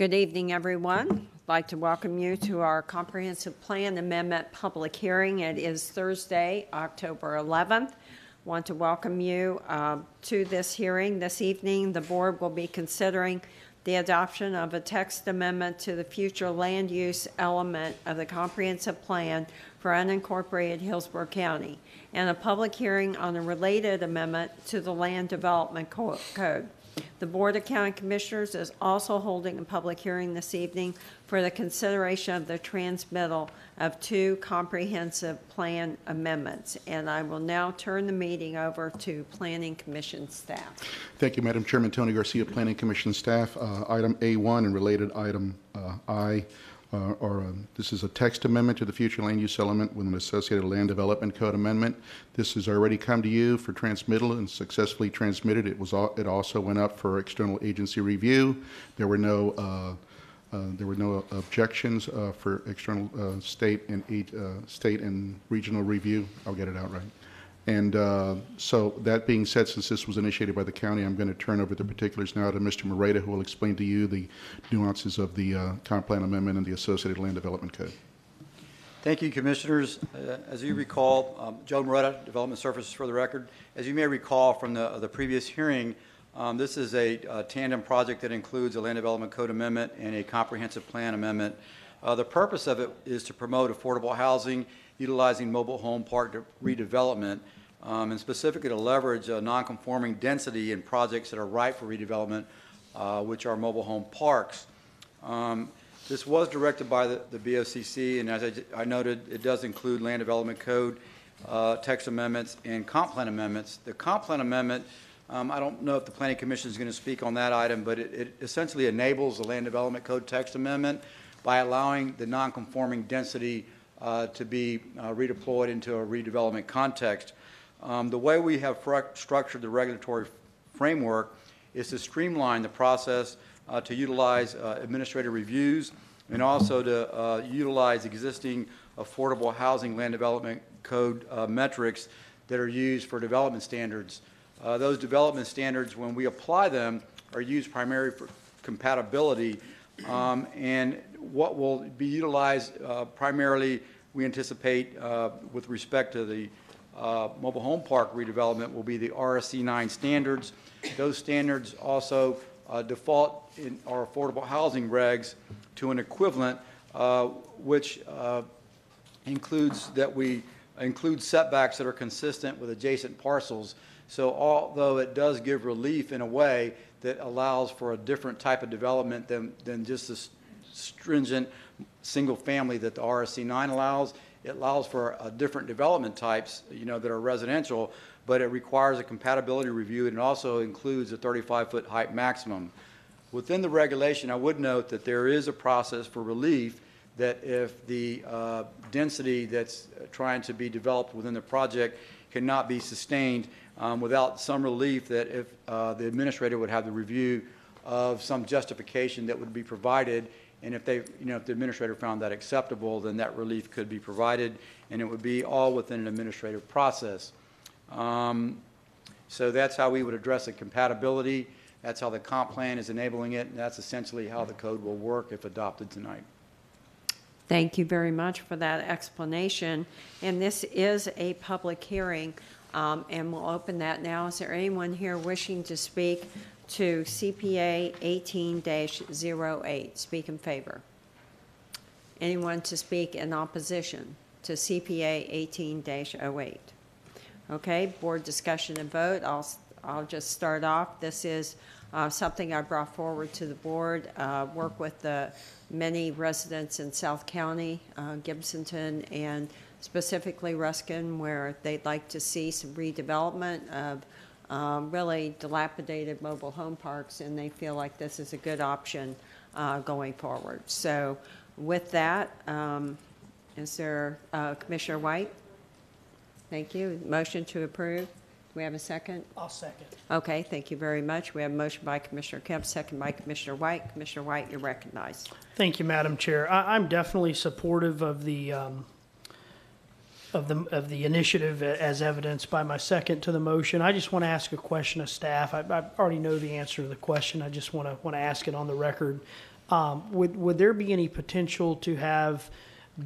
Good evening, everyone. I'd like to welcome you to our Comprehensive Plan Amendment public hearing. It is Thursday, October 11th. Want to welcome you to this hearing. This evening, the board will be considering the adoption of a text amendment to the future land use element of the comprehensive plan for unincorporated Hillsborough County and a public hearing on a related amendment to the land development code. The Board of County Commissioners is also holding a public hearing this evening for the consideration of the transmittal of two comprehensive plan amendments. And I will now turn the meeting over to Planning Commission staff. Thank you, Madam Chairman. Tony Garcia, Planning Commission staff. Item A1 and related item I this is a text amendment to the future land use element with an associated land development code amendment. This has already come to you for transmittal and successfully transmitted. It also went up for external agency review. There were no objections for external state and regional review. I'll get it out right. And so that being said, since this was initiated by the county, I'm going to turn over the particulars now to Mr. Moreta, who will explain to you the nuances of the comp plan amendment and the associated land development code. Thank you, Commissioners. As you recall, Joe Moreta, Development Services for the record. As you may recall from the previous hearing, this is a tandem project that includes a land development code amendment and a comprehensive plan amendment. The purpose of it is to promote affordable housing utilizing mobile home park redevelopment, and specifically to leverage non-conforming density in projects that are ripe for redevelopment, which are mobile home parks. This was directed by the BOCC, and as I noted, it does include land development code, text amendments, and comp plan amendments. The comp plan amendment, I don't know if the Planning Commission is going to speak on that item, but it essentially enables the land development code text amendment by allowing the non-conforming density to be redeployed into a redevelopment context. The way we have structured the regulatory framework is to streamline the process to utilize administrative reviews and also to utilize existing affordable housing land development code metrics that are used for development standards. Those development standards, when we apply them, are used primarily for compatibility, and what will be utilized primarily, we anticipate, with respect to the mobile home park redevelopment, will be the RSC 9 standards. Those standards also default in our affordable housing regs to an equivalent, which includes that we include setbacks that are consistent with adjacent parcels. So although it does give relief in a way that allows for a different type of development than just the stringent single family that the RSC 9 allows, it allows for different development types, that are residential, but it requires a compatibility review, and it also includes a 35-foot height maximum. Within the regulation, I would note that there is a process for relief that if the density that's trying to be developed within the project cannot be sustained without some relief, that if the administrator would have the review of some justification that would be provided, and if if the administrator found that acceptable, then that relief could be provided, and it would be all within an administrative process. So that's how we would address the compatibility. That's how the comp plan is enabling it, and that's essentially how the code will work if adopted tonight. Thank you very much for that explanation. And this is a public hearing, and we'll open that now. Is there anyone here wishing to speak to CPA 18-08? Speak in favor. Anyone to speak in opposition to CPA 18-08? Okay, board discussion and vote. I'll just start off. This is something I brought forward to the board, work with the many residents in South County, Gibsonton, and specifically Ruskin, where they'd like to see some redevelopment of really dilapidated mobile home parks, and they feel like this is a good option going forward. So with that, is there Commissioner White? Thank you. Motion to approve. Do we have a second? I'll second. Okay, thank you very much. We have a motion by Commissioner Kemp, second by Commissioner White. Commissioner White, you're recognized. Thank you, Madam Chair. I'm definitely supportive of the initiative as evidenced by my second to the motion. I just want to ask a question of staff. I already know the answer to the question. I just want to ask it on the record. Would there be any potential to have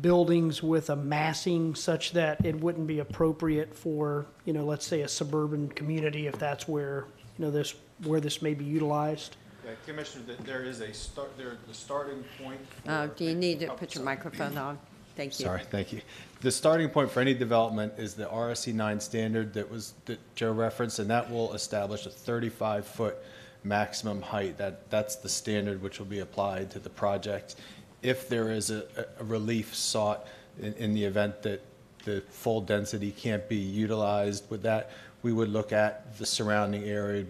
buildings with a massing such that it wouldn't be appropriate for, let's say a suburban community if that's where, where this may be utilized? Yeah, Commissioner, there is the starting point. Do you need to put your microphone on? Thank you. Sorry, thank you. The starting point for any development is the RSC 9 standard that Joe referenced, and that will establish a 35-foot maximum height. That's the standard which will be applied to the project. If there is a relief sought in the event that the full density can't be utilized with that, we would look at the surrounding area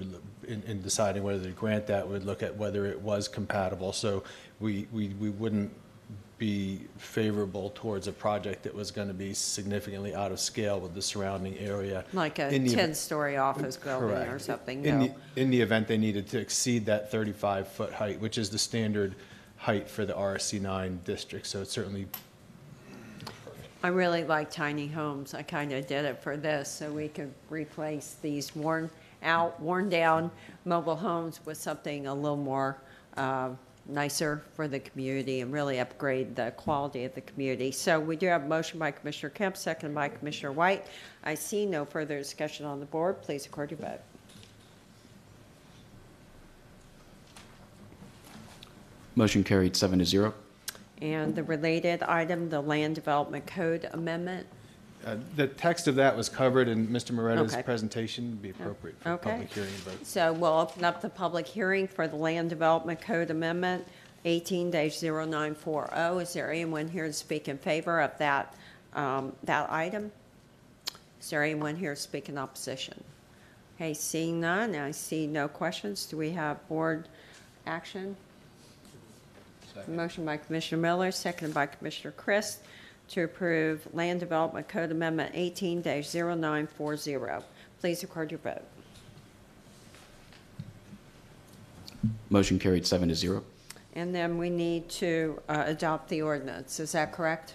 in deciding whether to grant that. We'd look at whether it was compatible. So we wouldn't be favorable towards a project that was going to be significantly out of scale with the surrounding area. Like a 10-story office building Correct. or something? In the event they needed to exceed that 35-foot height, which is the standard height for the RSC 9 district. So it's certainly I really like tiny homes. I kind of did it for this, so we could replace these worn down mobile homes with something a little more nicer for the community and really upgrade the quality of the community. So we do have a motion by Commissioner Kemp, second by Commissioner White. I see no further discussion on the board. Please record your vote. Motion carried 7-0. And the related item, the Land Development Code Amendment. the text of that was covered in Mr. Moretta's Okay. presentation. Would be appropriate for Okay. public hearing and vote. So we'll open up the public hearing for the Land Development Code Amendment 18-0940. Is there anyone here to speak in favor of that item? Is there anyone here to speak in opposition? Okay, seeing none, I see no questions. Do we have board action? Motion by Commissioner Miller, seconded by Commissioner Christ, to approve Land Development Code Amendment 18-0940. Please record your vote. Motion carried 7-0. And then we need to adopt the ordinance. Is that correct?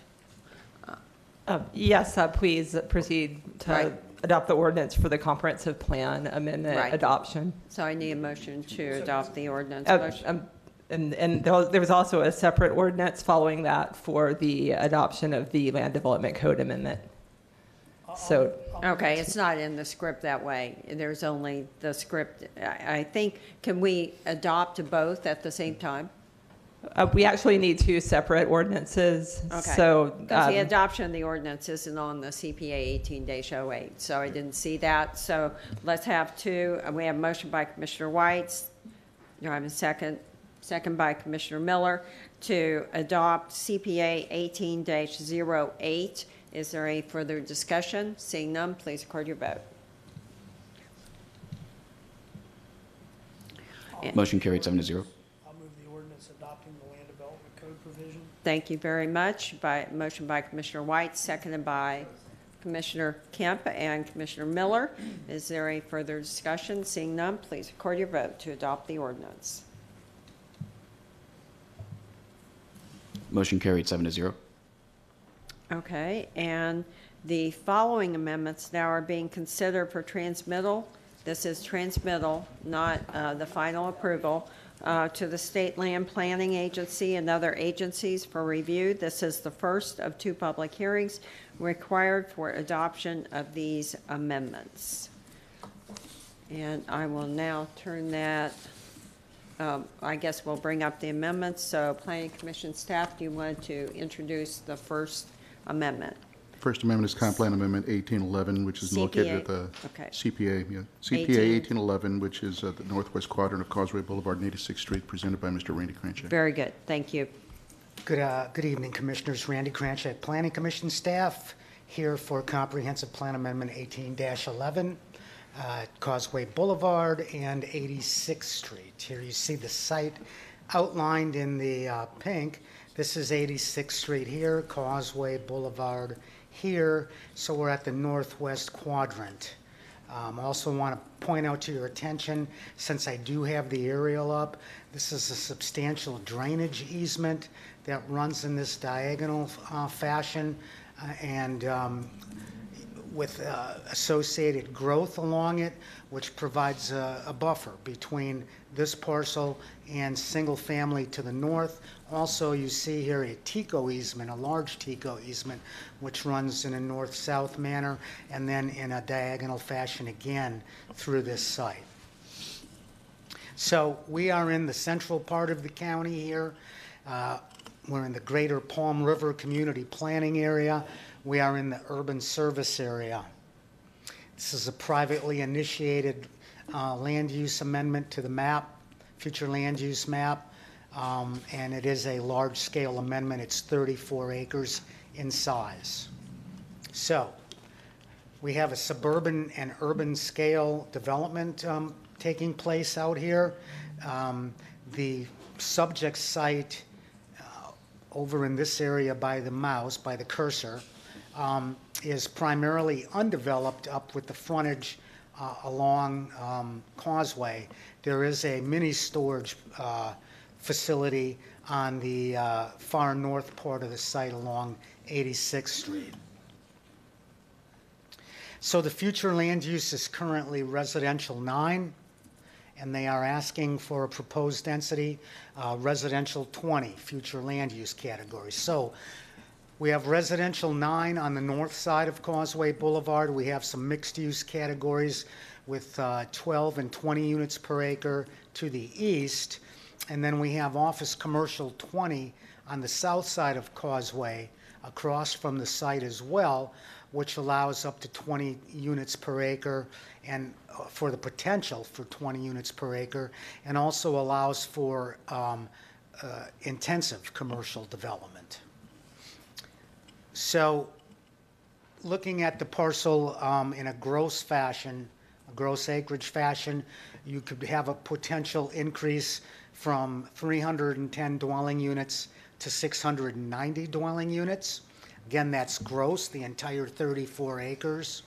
Yes, please proceed to Right. adopt the ordinance for the comprehensive plan amendment Right. adoption. So I need a motion to adopt the ordinance. Uh, Motion- And there was also a separate ordinance following that for the adoption of the land development code amendment. So, Okay, it's not in the script that way. There's only the script. I think, can we adopt both at the same time? we actually need two separate ordinances. Okay. So, Because the adoption of the ordinance isn't on the CPA 18-08, so I didn't see that. So let's have two. We have a motion by Commissioner White. Do I have a second? Second by Commissioner Miller to adopt CPA 18-08. Is there any further discussion? Seeing none, please record your vote. Motion carried 7-0. I'll move the ordinance adopting the land development code provision. Thank you very much. Motion by Commissioner White, seconded by Commissioner Kemp and Commissioner Miller. Is there any further discussion? Seeing none, please record your vote to adopt the ordinance. Motion carried 7-0. Okay, and the following amendments now are being considered for transmittal. This is transmittal, not the final approval, to the State Land Planning Agency and other agencies for review. This is the first of two public hearings required for adoption of these amendments. And I will now turn that, I guess we'll bring up the amendments. So Planning Commission staff, do you want to introduce the first amendment? First amendment is Comp Plan Amendment 1811, which is located at the Okay. CPA, yeah. 18. CPA 1811, which is at the northwest quadrant of Causeway Boulevard and 86th Street, presented by Mr. Randy Kranchak. Very good, thank you. Good evening, Commissioners. Randy Kranchak, Planning Commission staff, here for Comprehensive Plan Amendment 18-11, Causeway Boulevard and 86th Street. Here you see the site outlined in the pink. This is 86th Street here, Causeway Boulevard here, so we're at the northwest quadrant. Also want to point out to your attention, since I do have the aerial up, this is a substantial drainage easement that runs in this diagonal fashion, and with associated growth along it, which provides a buffer between this parcel and single family to the north. Also, you see here a TICO easement, a large TICO easement, which runs in a north-south manner and then in a diagonal fashion again through this site. So we are in the central part of the county here. We're in the Greater Palm River Community Planning Area. We are in the urban service area. This is a privately initiated land use amendment to the map, future land use map, and it is a large-scale amendment. It's 34 acres in size. So we have a suburban and urban scale development taking place out here. The subject site over in this area by the mouse, by the cursor, is primarily undeveloped up with the frontage along Causeway. There is a mini storage facility on the far north part of the site along 86th Street. So the future land use is currently residential 9, and they are asking for a proposed density residential 20, future land use category. So we have residential 9 on the north side of Causeway Boulevard. We have some mixed use categories with 12 and 20 units per acre to the east. And then we have office commercial 20 on the south side of Causeway across from the site as well, which allows up to 20 units per acre and for the potential for 20 units per acre, and also allows for intensive commercial development. So looking at the parcel in a gross fashion, a gross acreage fashion, you could have a potential increase from 310 dwelling units to 690 dwelling units. Again, that's gross, the entire 34 acres.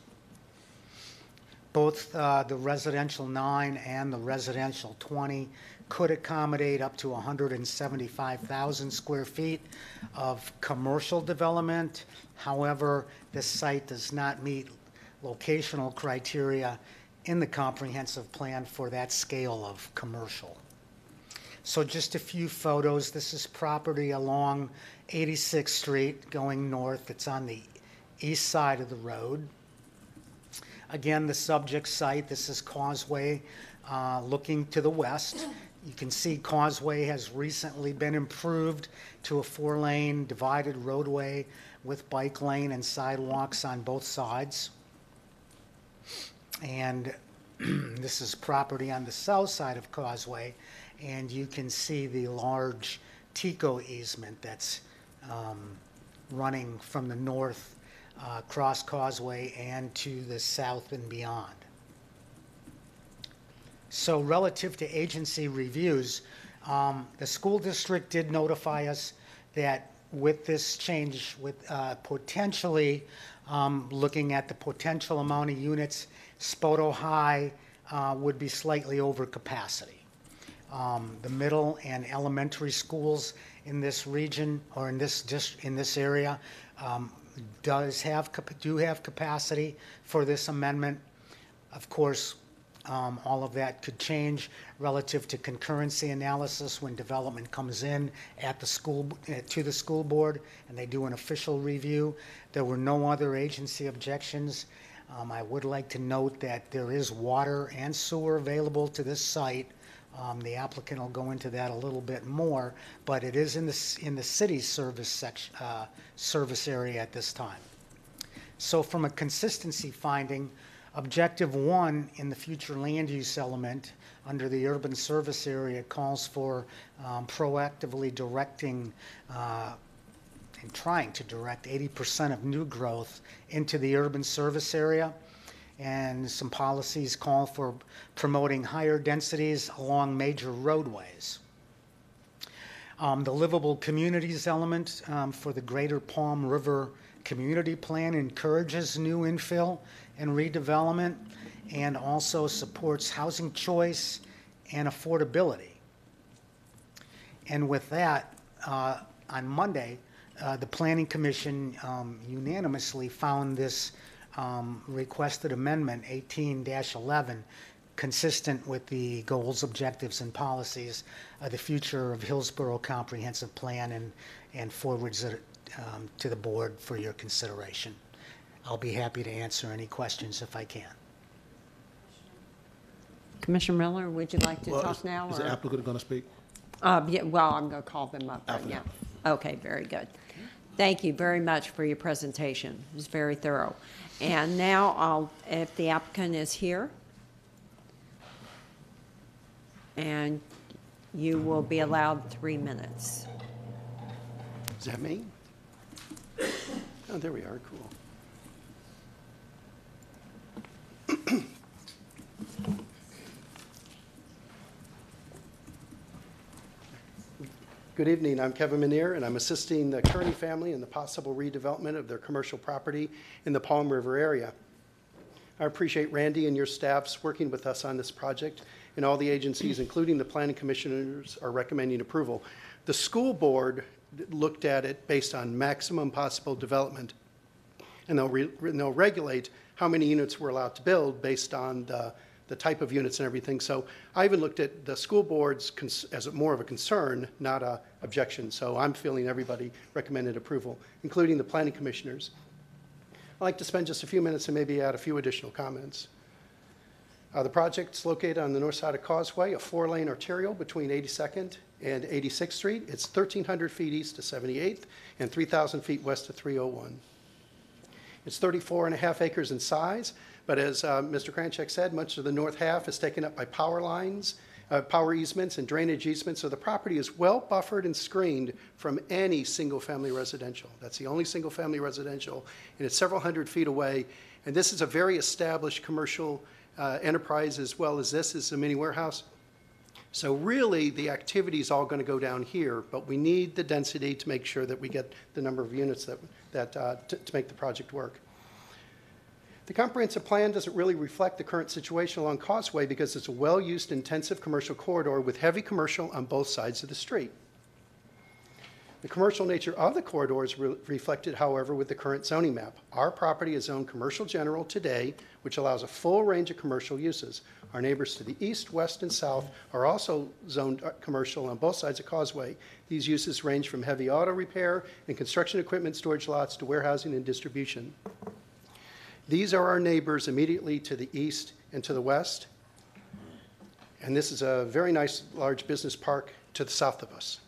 Both the residential 9 and the residential 20 could accommodate up to 175,000 square feet of commercial development. However, this site does not meet locational criteria in the comprehensive plan for that scale of commercial. So just a few photos. This is property along 86th Street going north. It's on the east side of the road. Again, the subject site, this is Causeway looking to the west. You can see Causeway has recently been improved to a 4-lane divided roadway with bike lane and sidewalks on both sides. And this is property on the south side of Causeway, and you can see the large TICO easement that's running from the north across Causeway and to the south and beyond. So relative to agency reviews, the school district did notify us that with this change, with potentially looking at the potential amount of units, Spoto High would be slightly over capacity. The middle and elementary schools in this region or in this area do have capacity for this amendment. Of course, all of that could change relative to concurrency analysis when development comes in at the school to the school board and they do an official review. There were no other agency objections. I would like to note that there is water and sewer available to this site. The applicant will go into that a little bit more, but it is in the city's service area at this time. So from a consistency finding, Objective 1 in the future land use element under the urban service area calls for proactively directing and trying to direct 80% of new growth into the urban service area. And some policies call for promoting higher densities along major roadways. The livable communities element for the Greater Palm River Community Plan encourages new infill and redevelopment and also supports housing choice and affordability. And with that, on Monday, the Planning Commission unanimously found this requested amendment 18-11, consistent with the goals, objectives, and policies of the future of Hillsborough Comprehensive Plan, and forwards it to the board for your consideration. I'll be happy to answer any questions if I can. Commissioner Miller, would you like to talk now? Is the applicant going to speak? Yeah, well, I'm going to call them up right now. Okay, very good. Thank you very much for your presentation. It was very thorough. And now, if the applicant is here, and you will be allowed 3 minutes. Is that me? Oh, there we are. Cool. Good evening. I'm Kevin Minier, and I'm assisting the Kearney family in the possible redevelopment of their commercial property in the Palm River area. I appreciate Randy and your staffs working with us on this project, and all the agencies, including the planning commissioners, are recommending approval. The school board looked at it based on maximum possible development, and they'll regulate how many units we're allowed to build based on the type of units and everything. So I even looked at the school boards as more of a concern, not a objection. So I'm feeling everybody recommended approval, including the planning commissioners. I'd like to spend just a few minutes and maybe add a few additional comments. The project's located on the north side of Causeway, a 4-lane arterial between 82nd and 86th Street. It's 1,300 feet east of 78th and 3,000 feet west of 301. It's 34.5 acres in size, but as Mr. Kranchek said, much of the north half is taken up by power lines, power easements and drainage easements, so the property is well buffered and screened from any single-family residential. That's the only single-family residential, and it's several hundred feet away. And this is a very established commercial enterprise, as well as this is a mini warehouse. So really, the activity is all going to go down here, but we need the density to make sure that we get the number of units to make the project work. The comprehensive plan doesn't really reflect the current situation along Causeway because it's a well-used, intensive commercial corridor with heavy commercial on both sides of the street. The commercial nature of the corridor is reflected, however, with the current zoning map. Our property is zoned commercial general today, which allows a full range of commercial uses. Our neighbors to the east, west, and south are also zoned commercial on both sides of Causeway. These uses range from heavy auto repair and construction equipment storage lots to warehousing and distribution. These are our neighbors immediately to the east and to the west. And this is a very nice large business park to the south of us.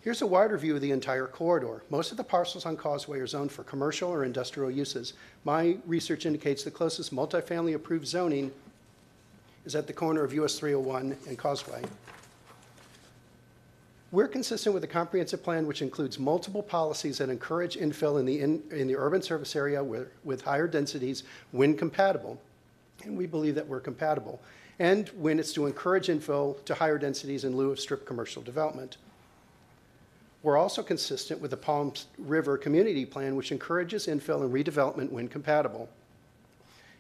Here's a wider view of the entire corridor. Most of the parcels on Causeway are zoned for commercial or industrial uses. My research indicates the closest multifamily approved zoning is at the corner of US 301 and Causeway. We're consistent with the comprehensive plan, which includes multiple policies that encourage infill in the urban service area with higher densities when compatible. And we believe that we're compatible. And when it's to encourage infill to higher densities in lieu of strip commercial development. We're also consistent with the Palm River Community Plan, which encourages infill and redevelopment when compatible.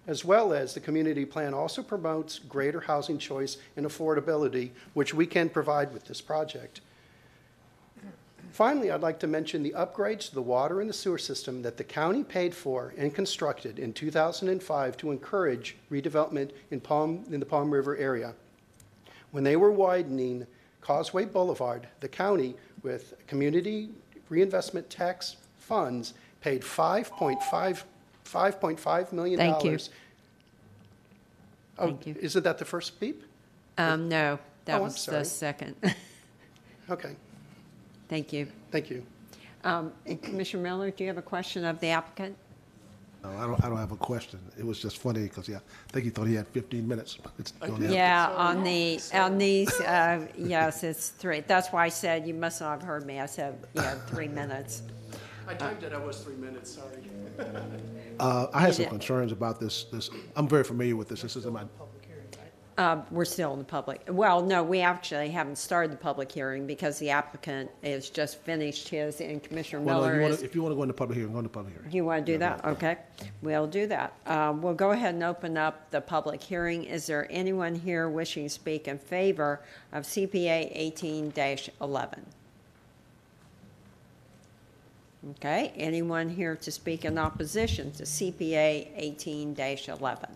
As well as the community plan also promotes greater housing choice and affordability, which we can provide with this project. Finally, I'd like to mention the upgrades to the water and the sewer system that the county paid for and constructed in 2005 to encourage redevelopment in the Palm River area. When they were widening Causeway Boulevard, the county, with community reinvestment tax funds, paid $5.5 million. Thank you. Oh, Thank you. Isn't that the first beep? No, that Oh, was I'm sorry. the second. Okay, Thank you. thank you. And Commissioner Miller, do you have a question of the applicant? No, I don't have a question. It was just funny because, I think he thought he had 15 minutes. But it's don't have- Yeah, on these, yes, it's 3. That's why I said, you must not have heard me. I said, 3 minutes. I timed it, I was 3 minutes, sorry. I had You some did. concerns about this. I'm very familiar with this. This is in my, We're still in the public. Well, no, we actually haven't started the public hearing because the applicant has just finished his, and Commissioner well, no, Miller is. if you want to go into public hearing, go into public hearing. You want to do that? Okay, we'll do that. We'll go ahead and open up the public hearing. Is there anyone here wishing to speak in favor of CPA 18-11? Okay, anyone here to speak in opposition to CPA 18-11?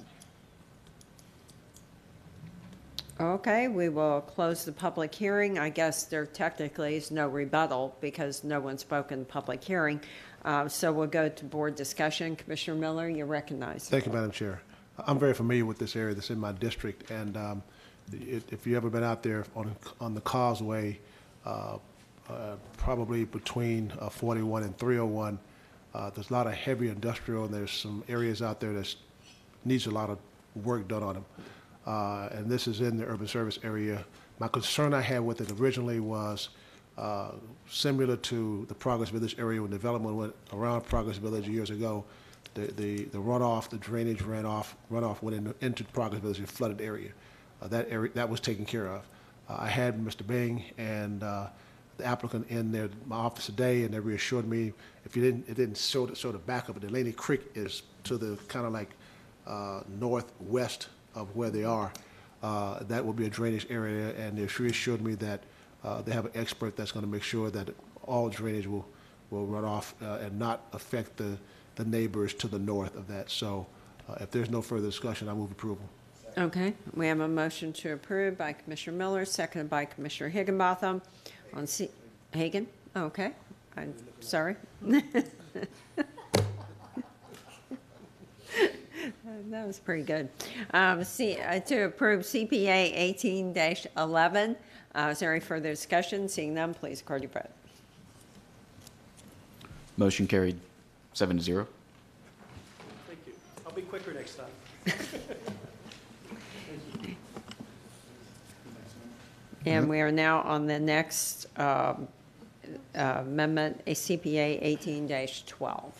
Okay, we will close the public hearing. I guess there technically is no rebuttal because no one spoke in the public hearing. So we'll go to board discussion. Commissioner Miller, you're recognized. Thank you, Madam Chair. I'm very familiar with this area that's in my district, and if you've ever been out there on the causeway, probably between 41 and 301, there's a lot of heavy industrial, and there's some areas out there that needs a lot of work done on them. And this is in the urban service area. My concern I had with it originally was similar to the Progress Village area when development went around Progress Village years ago. The runoff, the drainage runoff went into Progress Village and flooded area. That area that was taken care of. I had Mr. Bing and the applicant in my office today, and they reassured me it didn't show the back of it. Delaney Creek is to the kind of like northwest of where they are. That will be a drainage area, and they reassured me that they have an expert that's going to make sure that all drainage will run off and not affect the neighbors to the north of that. So if there's no further discussion, I move approval. Okay, we have a motion to approve by Commissioner Miller, seconded by Commissioner Higginbotham. On Hagan? Okay, I'm sorry. That was pretty good. To approve CPA 18-11. Is there any further discussion? Seeing none, please record your vote. Motion carried 7-0. Thank you. I'll be quicker next time. And we are now on the next amendment, a CPA 18-12.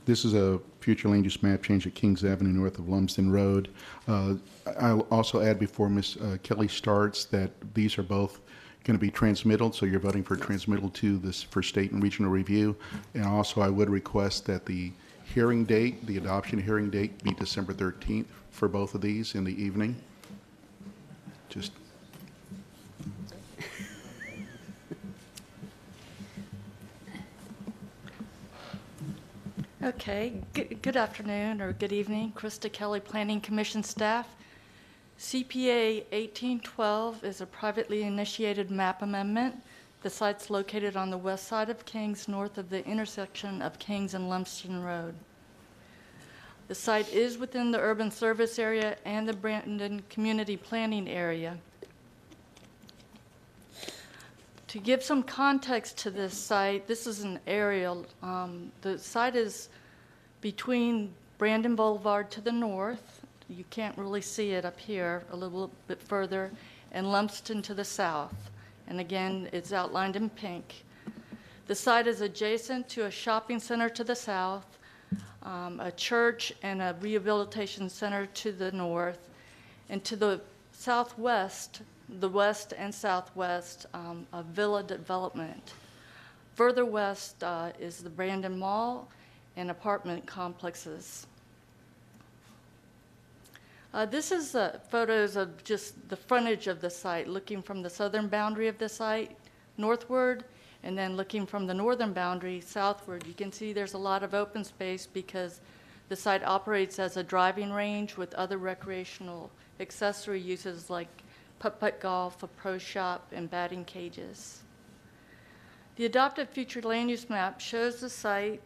This is a future land use map change at Kings Avenue north of Lumsden Road. I'll also add before Ms. Kelly starts that these are both going to be transmittal, so you're voting for transmittal to this for state and regional review. And also I would request that the hearing date, the adoption hearing date, be December 13th for both of these in the evening. Just Okay, good afternoon or good evening. Krista Kelly, Planning Commission staff. CPA 1812 is a privately initiated map amendment. The site's located on the west side of Kings, north of the intersection of Kings and Lumsden Road. The site is within the urban service area and the Brandon community planning area. To give some context to this site, this is an aerial. The site is between Brandon Boulevard to the north. You can't really see it up here, a little bit further, and Lumsden to the south. And again, it's outlined in pink. The site is adjacent to a shopping center to the south, a church and a rehabilitation center to the north, and to the southwest, the west and southwest, a villa development. Further west is the Brandon Mall and apartment complexes. This is photos of just the frontage of the site, looking from the southern boundary of the site northward, and then looking from the northern boundary southward. You can see there's a lot of open space because the site operates as a driving range with other recreational accessory uses like putt-putt golf, a pro shop, and batting cages. The adopted future land use map shows the site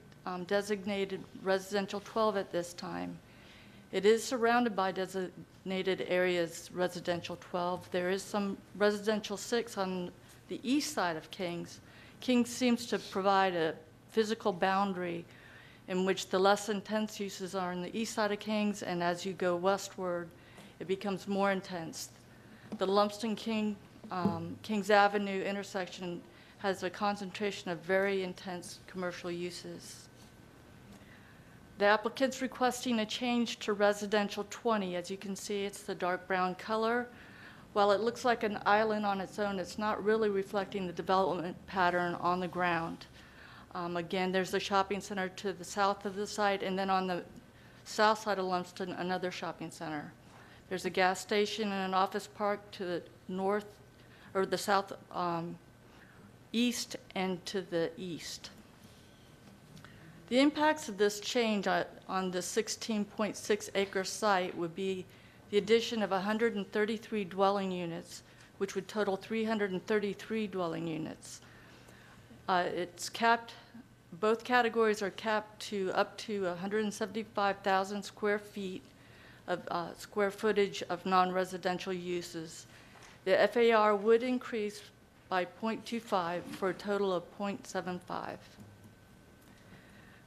designated residential 12 at this time. It is surrounded by designated areas residential 12. There is some residential 6 on the east side of Kings. Kings seems to provide a physical boundary in which the less intense uses are on the east side of Kings, and as you go westward, it becomes more intense. The Lumsden Kings Avenue intersection has a concentration of very intense commercial uses. The applicant's requesting a change to residential 20. As you can see, it's the dark brown color. While it looks like an island on its own, it's not really reflecting the development pattern on the ground. Again, there's a shopping center to the south of the site, and then on the south side of Lumsden, another shopping center. There's a gas station and an office park to the north, or the south east and to the east. The impacts of this change on the 16.6 acre site would be the addition of 133 dwelling units, which would total 333 dwelling units. It's capped, both categories are capped to up to 175,000 square feet of square footage of non-residential uses. The FAR would increase by 0.25 for a total of 0.75.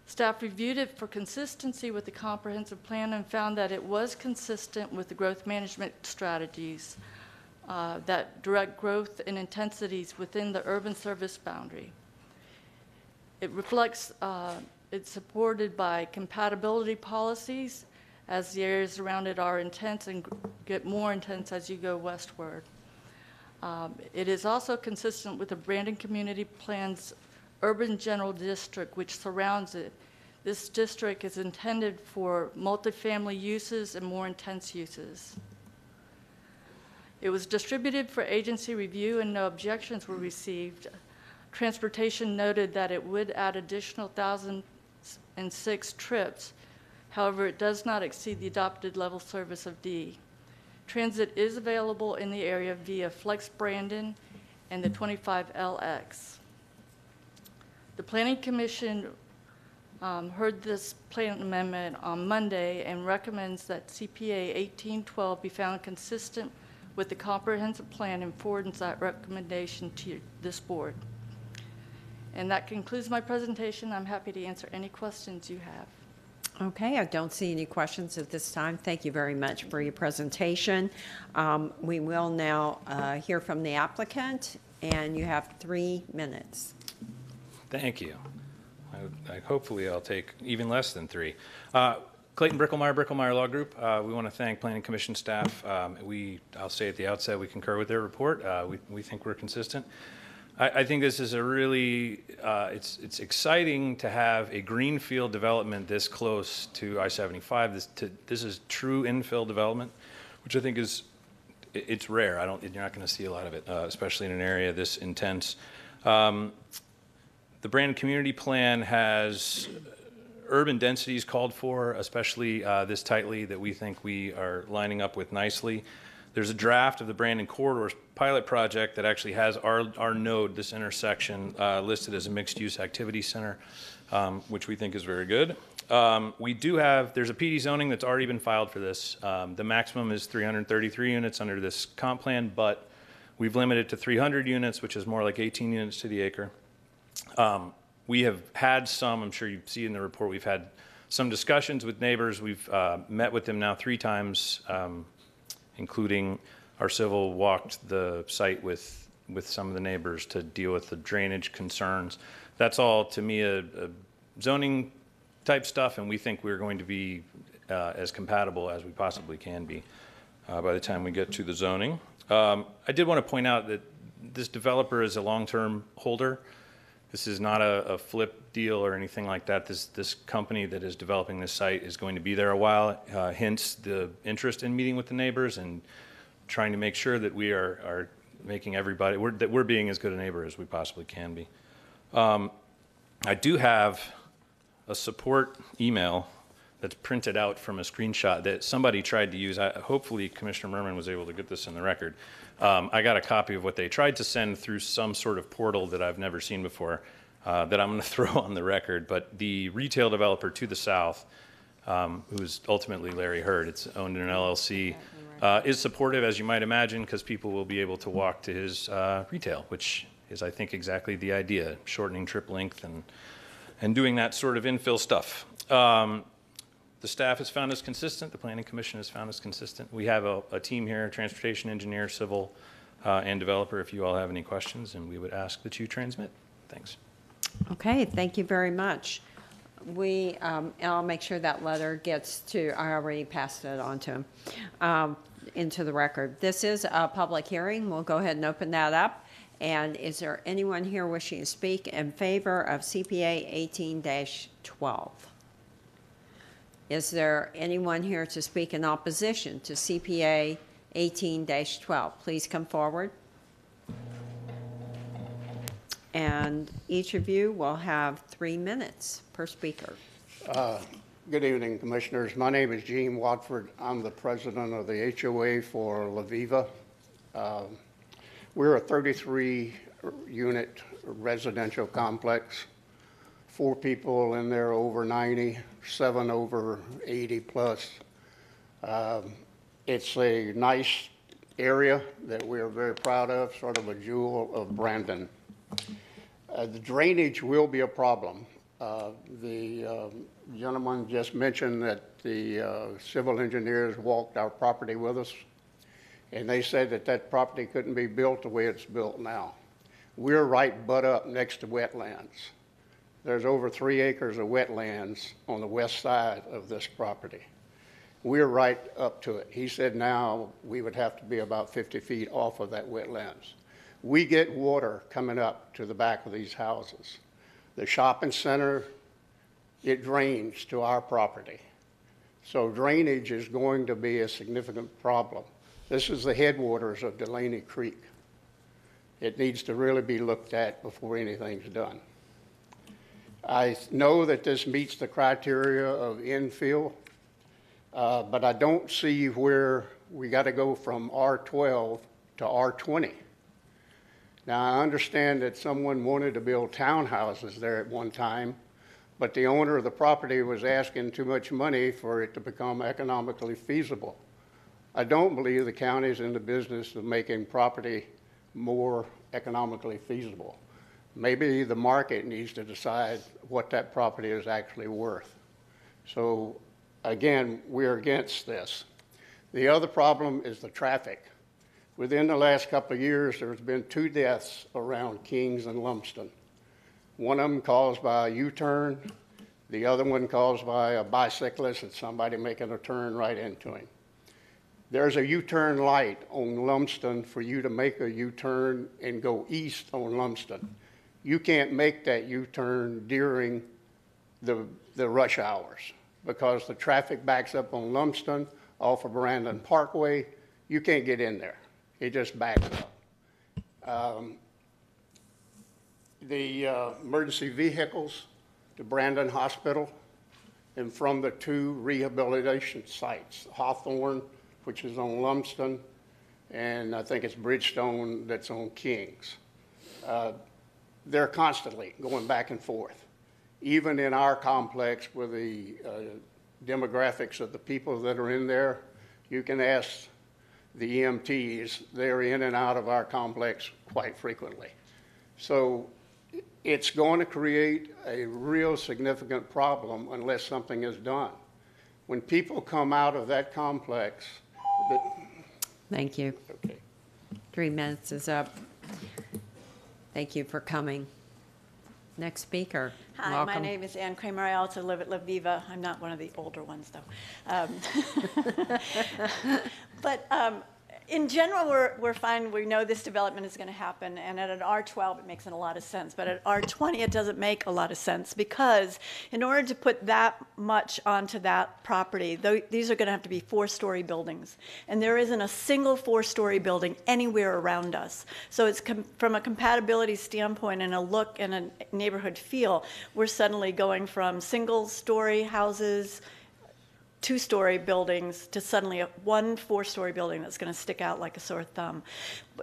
Staff reviewed it for consistency with the comprehensive plan and found that it was consistent with the growth management strategies that direct growth and intensities within the urban service boundary. It reflects, it's supported by compatibility policies as the areas around it are intense and get more intense as you go westward. It is also consistent with the Brandon Community Plan's urban general district, which surrounds it. This district is intended for multifamily uses and more intense uses. It was distributed for agency review and no objections were received. Transportation noted that it would add additional 1,006 trips. However, it does not exceed the adopted level service of D. Transit is available in the area via Flex Brandon and the 25LX. The Planning Commission heard this plan amendment on Monday and recommends that CPA 1812 be found consistent with the comprehensive plan and forwards that recommendation to this board. And that concludes my presentation. I'm happy to answer any questions you have. Okay, I don't see any questions at this time. Thank you very much for your presentation. We will now hear from the applicant, and you have 3 minutes. Thank you. Hopefully I'll take even less than 3. Clayton Bricklemeyer Law Group. We want to thank Planning Commission staff. I'll say at the outset, we concur with their report. We think we're consistent. I think this is a really, it's exciting to have a greenfield development this close to I-75. This is true infill development, which I think it's rare. You're not going to see a lot of it, especially in an area this intense. The Brandon Community Plan has urban densities called for, especially this tightly, that we think we are lining up with nicely. There's a draft of the Brandon Corridors pilot project that actually has our node, this intersection, listed as a mixed-use activity center, which we think is very good. There's a PD zoning that's already been filed for this. The maximum is 333 units under this comp plan, but we've limited to 300 units, which is more like 18 units to the acre. We have had some, I'm sure you see in the report, we've had some discussions with neighbors. We've met with them now 3 times, including our civil walked the site with some of the neighbors to deal with the drainage concerns. That's all, to me, a zoning type stuff, and we think we're going to be as compatible as we possibly can be by the time we get to the zoning. I did want to point out that this developer is a long-term holder. This is not a flip deal or anything like that. This company that is developing this site is going to be there a while, hence the interest in meeting with the neighbors and trying to make sure that we are making everybody, that we're being as good a neighbor as we possibly can be. I do have a support email that's printed out from a screenshot that somebody tried to use. Hopefully Commissioner Merman was able to get this in the record. I got a copy of what they tried to send through some sort of portal that I've never seen before that I'm going to throw on the record. But the retail developer to the south, who's ultimately Larry Hurd, it's owned in an LLC, is supportive, as you might imagine, because people will be able to walk to his retail, which is, I think, exactly the idea, shortening trip length and doing that sort of infill stuff. The staff has found us consistent. The Planning Commission has found us consistent. We have a team here, transportation engineer, civil, and developer, if you all have any questions, and we would ask that you transmit. Thanks. Okay, thank you very much. And I'll make sure that letter gets to, I already passed it on to him, into the record. This is a public hearing. We'll go ahead and open that up. And is there anyone here wishing to speak in favor of CPA 18-12? Is there anyone here to speak in opposition to CPA 18-12? Please come forward. and each of you will have 3 minutes per speaker. Good evening, Commissioners. My name is Gene Watford. I'm the president of the HOA for La Viva. We're a 33-unit residential complex. 4 people in there over 90, 7 over 80 plus. It's a nice area that we are very proud of, sort of a jewel of Brandon. The drainage will be a problem. The gentleman just mentioned that the civil engineers walked our property with us, and they said that that property couldn't be built the way it's built now. We're right butt up next to wetlands. There's over 3 acres of wetlands on the west side of this property. We're right up to it. He said now we would have to be about 50 feet off of that wetlands. We get water coming up to the back of these houses. The shopping center, it drains to our property. So drainage is going to be a significant problem. This is the headwaters of Delaney Creek. It needs to really be looked at before anything's done. I know that this meets the criteria of infill, but I don't see where we got to go from R12 to R20. Now, I understand that someone wanted to build townhouses there at one time, but the owner of the property was asking too much money for it to become economically feasible. I don't believe the county is in the business of making property more economically feasible. Maybe the market needs to decide what that property is actually worth. So again, we're against this. The other problem is the traffic. Within the last couple of years, there's been 2 deaths around Kings and Lumsden. One of them caused by a U-turn, the other one caused by a bicyclist and somebody making a turn right into him. There's a U-turn light on Lumsden for you to make a U-turn and go east on Lumsden. You can't make that U-turn during the rush hours because the traffic backs up on Lumsden off of Brandon Parkway. You can't get in there. It just backs up. The emergency vehicles to Brandon Hospital and from the 2 rehabilitation sites, Hawthorne, which is on Lumsden, and I think it's Bridgestone that's on Kings. They're constantly going back and forth. Even in our complex with the demographics of the people that are in there, you can ask the EMTs, they're in and out of our complex quite frequently. So it's going to create a real significant problem unless something is done. When people come out of that complex, Thank you. Okay. 3 minutes is up. Thank you for coming. Next speaker. Hi, Welcome. my name is Ann Kramer. I also live at La Viva. I'm not one of the older ones, though. But in general, we're fine. We know this development is going to happen, and at an R12, it makes a lot of sense. But at R20, it doesn't make a lot of sense because in order to put that much onto that property, these are going to have to be 4-story buildings, and there isn't a single 4-story building anywhere around us. So it's from a compatibility standpoint and a look and a neighborhood feel, we're suddenly going from single-story houses, 2-story buildings to suddenly one 4-story building that's going to stick out like a sore thumb.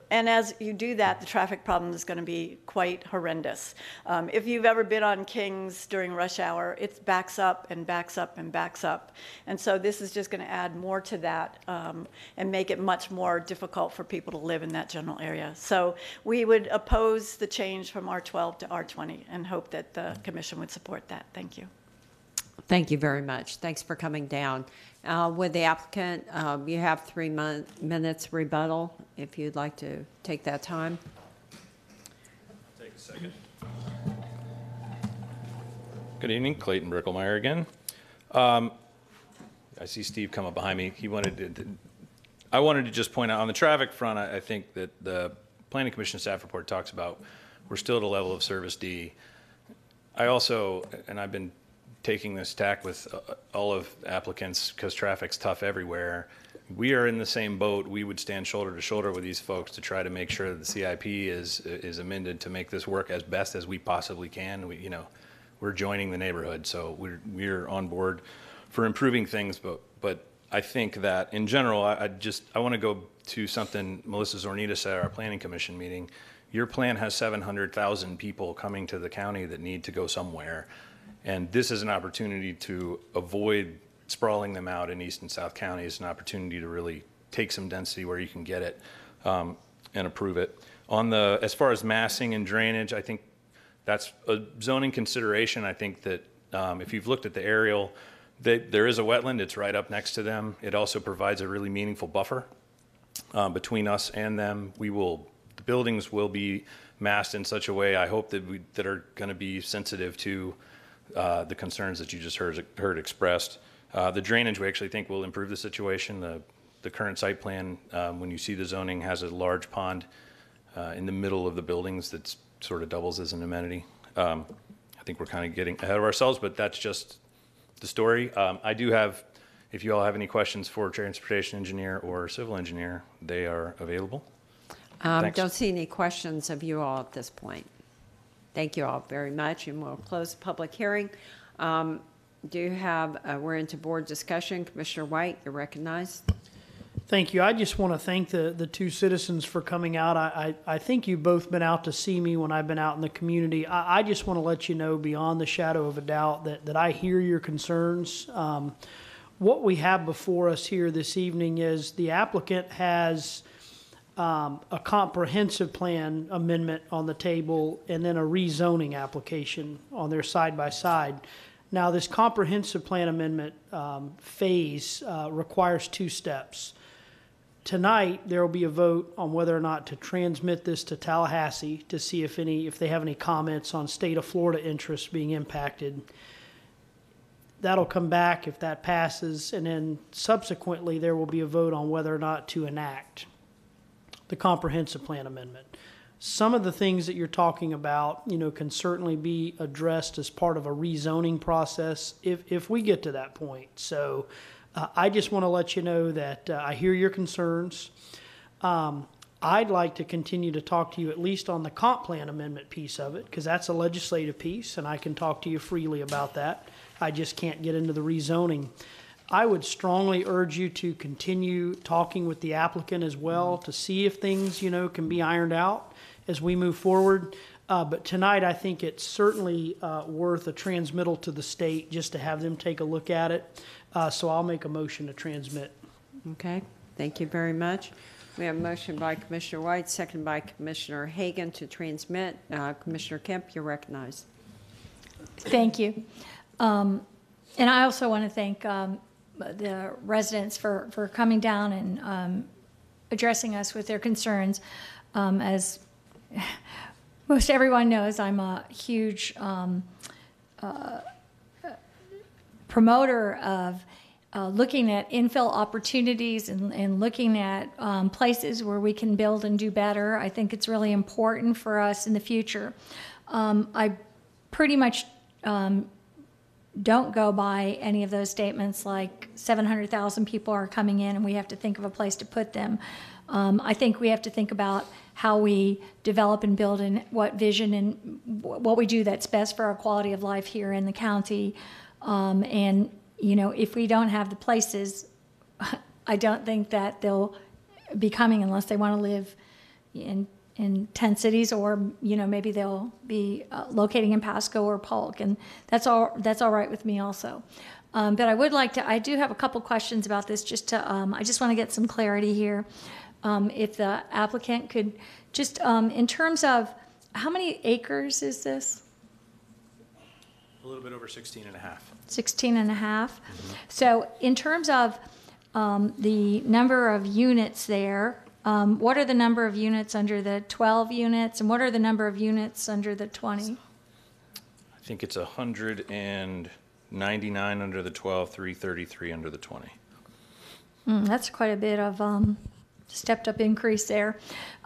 And as you do that, the traffic problem is going to be quite horrendous. If you've ever been on Kings during rush hour, it backs up and backs up and backs up. And so this is just going to add more to that and make it much more difficult for people to live in that general area. So we would oppose the change from R12 to R20 and hope that the commission would support that. Thank you. Thank you very much. Thanks for coming down. With the applicant, you have 3 minutes rebuttal if you'd like to take that time. Take a second. Good evening, Clayton Bricklemeyer again. I see Steve come up behind me. I wanted to just point out on the traffic front, I think that the Planning Commission staff report talks about we're still at a level of service D. I also, and I've been taking this tack with all of applicants because traffic's tough everywhere. we are in the same boat. We would stand shoulder to shoulder with these folks to try to make sure that the CIP is amended to make this work as best as we possibly can. We're joining the neighborhood, so we're on board for improving things. But I think that in general, I want to go to something Melissa Zornita said at our planning commission meeting. Your plan has 700,000 people coming to the county that need to go somewhere, and this is an opportunity to avoid sprawling them out in East and South counties, an opportunity to really take some density where you can get it and approve it. As far as massing and drainage, I think that's a zoning consideration. I think that if you've looked at the aerial, there is a wetland. It's right up next to them. It also provides a really meaningful buffer between us and them. The buildings will be massed in such a way, I hope, that are going to be sensitive to the concerns that you just heard expressed. The drainage, we actually think will improve the situation. The current site plan, when you see the zoning, has a large pond in the middle of the buildings that sort of doubles as an amenity. I think we're kind of getting ahead of ourselves, but that's just the story. I do have, if you all have any questions for transportation engineer or civil engineer, they are available. Don't see any questions of you all at this point. Thank you all very much, and we'll close the public hearing. We're into board discussion. Commissioner White, you're recognized. Thank you. I just want to thank the two citizens for coming out. I think you've both been out to see me when I've been out in the community. I just want to let you know beyond the shadow of a doubt that I hear your concerns. What we have before us here this evening is the applicant has a comprehensive plan amendment on the table and then a rezoning application on their side-by-side. Now, this comprehensive plan amendment phase requires two steps. Tonight, there will be a vote on whether or not to transmit this to Tallahassee to see if they have any comments on state of Florida interests being impacted. That'll come back if that passes, and then subsequently there will be a vote on whether or not to enact the comprehensive plan amendment. Some of the things that you're talking about, can certainly be addressed as part of a rezoning process if we get to that point. So I just want to let you know that I hear your concerns. I'd like to continue to talk to you at least on the comp plan amendment piece of it, because that's a legislative piece, and I can talk to you freely about that. I just can't get into the rezoning. I would strongly urge you to continue talking with the applicant as well to see if things, can be ironed out as we move forward. But tonight, I think it's certainly worth a transmittal to the state just to have them take a look at it. So I'll make a motion to transmit. Okay, thank you very much. We have a motion by Commissioner White, seconded by Commissioner Hagan to transmit. Commissioner Kemp, you're recognized. Thank you. And I also want to thank the residents for coming down and addressing us with their concerns. As most everyone knows, I'm a huge promoter of looking at infill opportunities and looking at places where we can build and do better. I think it's really important for us in the future. I pretty much don't go by any of those statements like 700,000 people are coming in and we have to think of a place to put them. I think we have to think about how we develop and build and what vision and what we do that's best for our quality of life here in the county. And, if we don't have the places, I don't think that they'll be coming unless they want to live in 10 cities, or maybe they'll be locating in Pasco or Polk, and that's all right with me also. But I do have a couple questions about this. I just want to get some clarity here. If the applicant could just, in terms of how many acres is this? A little bit over 16 and a half. 16 and a half. Mm-hmm. So in terms of the number of units there, what are the number of units under the 12 units, and what are the number of units under the 20? I think it's 199 under the 12, 333 under the 20. That's quite a bit of stepped up increase there.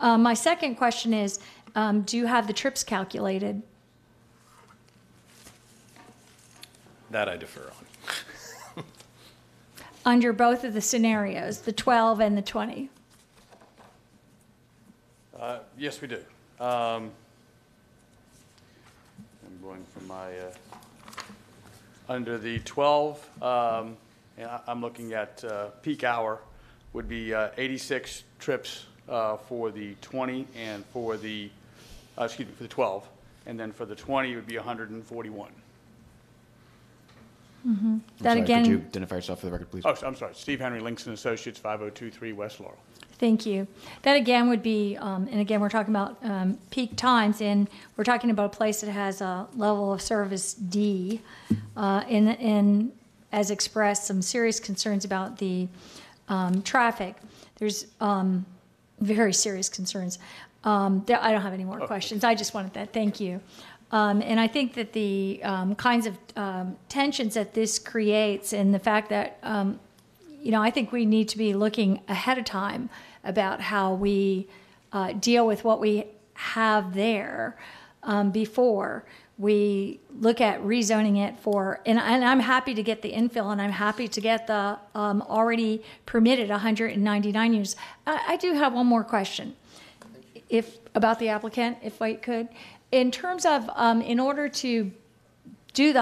My second question is, do you have the trips calculated? That I defer under both of the scenarios, the 12 and the 20? Yes, we do. I'm going from my, under the 12, and I'm looking at peak hour would be 86 trips for the 20 and for the, excuse me, for the 12. And then for the 20, it would be 141. Mm-hmm. I'm That sorry, again. Could you identify yourself for the record, please? Oh, I'm sorry. Steve Henry, Links and Associates, 5023 West Laurel. Thank you. That again would be, and again, we're talking about peak times, and we're talking about a place that has a level of service D, and as expressed, some serious concerns about the traffic. There's very serious concerns. I don't have any more questions. I just wanted that. Thank you. And I think that the kinds of tensions that this creates, and the fact that, I think we need to be looking ahead of time about how we deal with what we have there before we look at rezoning it for, and I'm happy to get the infill, and I'm happy to get the already permitted 199 units. I do have one more question, about the applicant, if I could. In terms of, in order to do the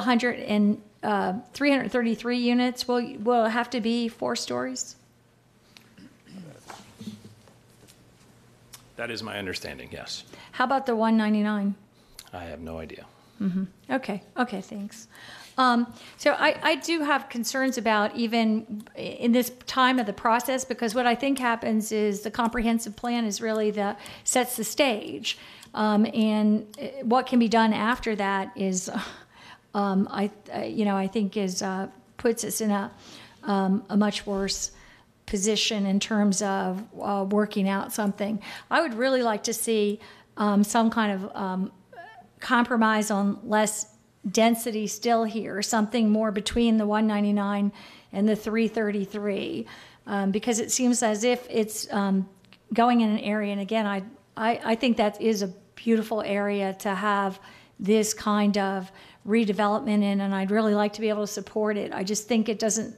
333 units, will it have to be 4 stories? That is my understanding, yes. How about the 199? I have no idea. Mm-hmm. Okay, thanks. So I do have concerns about even in this time of the process, because what I think happens is the comprehensive plan is really sets the stage. And what can be done after that is, I think puts us in a much worse position in terms of working out something. I would really like to see some kind of compromise on less density still here, something more between the 199 and the 333, because it seems as if it's going in an area, and again, I think that is a beautiful area to have this kind of redevelopment in, and I'd really like to be able to support it. I just think it doesn't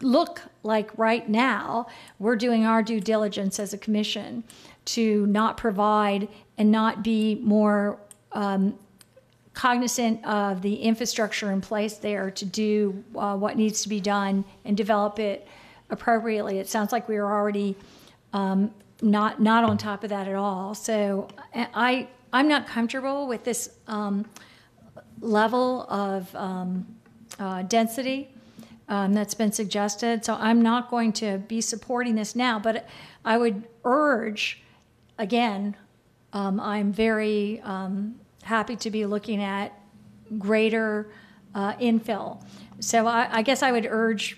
look like right now we're doing our due diligence as a commission to not provide and not be more cognizant of the infrastructure in place there to do what needs to be done and develop it appropriately. It sounds like we are already not on top of that at all. So I'm not comfortable with this level of density that's been suggested. So I'm not going to be supporting this now, but I would urge, again, I'm very happy to be looking at greater infill. So I guess I would urge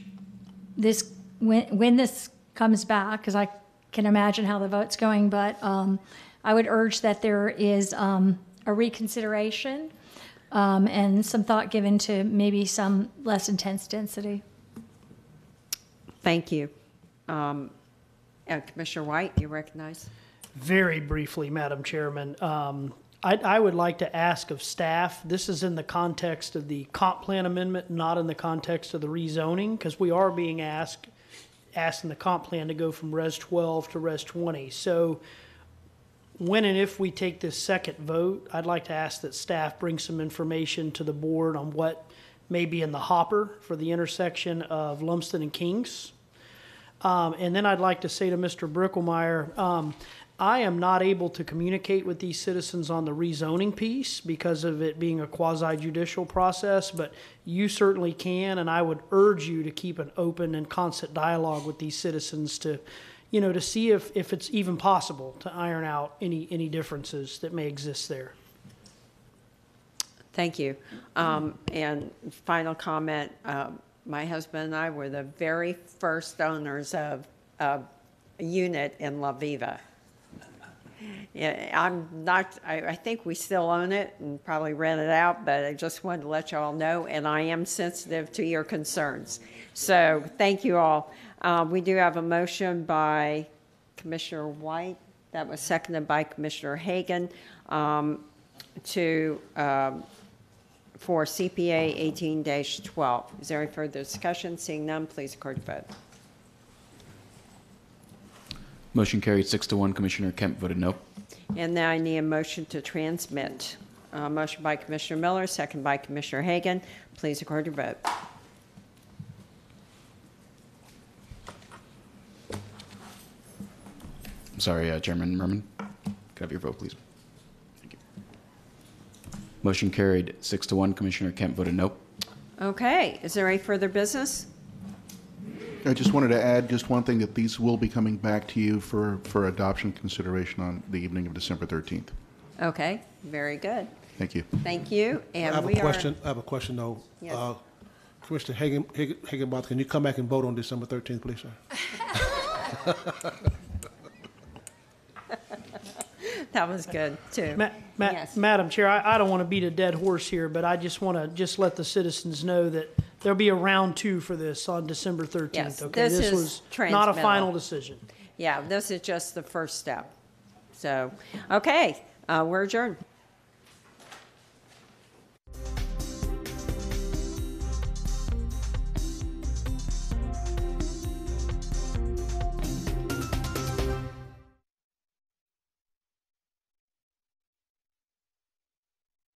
this, when this comes back, because I can imagine how the vote's going, but I would urge that there is a reconsideration and some thought given to maybe some less intense density. Thank you. Commissioner White, you recognize? Very briefly, Madam Chairman, I would like to ask of staff, this is in the context of the comp plan amendment, not in the context of the rezoning, because we are being asked in the comp plan to go from Res 12 to Res 20. So when and if we take this second vote, I'd like to ask that staff bring some information to the board on what may be in the hopper for the intersection of Lumsden and Kings. And then I'd like to say to Mr. Bricklemeyer, I am not able to communicate with these citizens on the rezoning piece because of it being a quasi-judicial process, but you certainly can, and I would urge you to keep an open and constant dialogue with these citizens to see if it's even possible to iron out any differences that may exist there. Thank you. And final comment, my husband and I were the very first owners of a unit in La Viva. Yeah, I think we still own it and probably rent it out, but I just wanted to let you all know, and I am sensitive to your concerns. So thank you all. We do have a motion by Commissioner White that was seconded by Commissioner Hagan for CPA 18-12. Is there any further discussion? Seeing none, please record your vote. Motion carried 6-1. Commissioner Kemp voted no. And now I need a motion to transmit. Motion by Commissioner Miller, second by Commissioner Hagan. Please record your vote. I'm sorry, Chairman Merman. Could I have your vote, please? Thank you. Motion carried 6-1. Commissioner Kemp voted no. Okay, is there any further business? I just wanted to add just one thing, that these will be coming back to you for adoption consideration on the evening of December 13th. Okay, very good. Thank you. Thank you. And I have we a question. I have a question, though. Yes. Commissioner Higginbotham, can you come back and vote on December 13th, please, sir? That was good, too. Yes. Madam Chair, I don't want to beat a dead horse here, but I just want to let the citizens know that there'll be a round 2 for this on December 13th. Yes, Okay, this is was not a transmittal. final decision. Yeah, this is just the first step. So, okay, we're adjourned.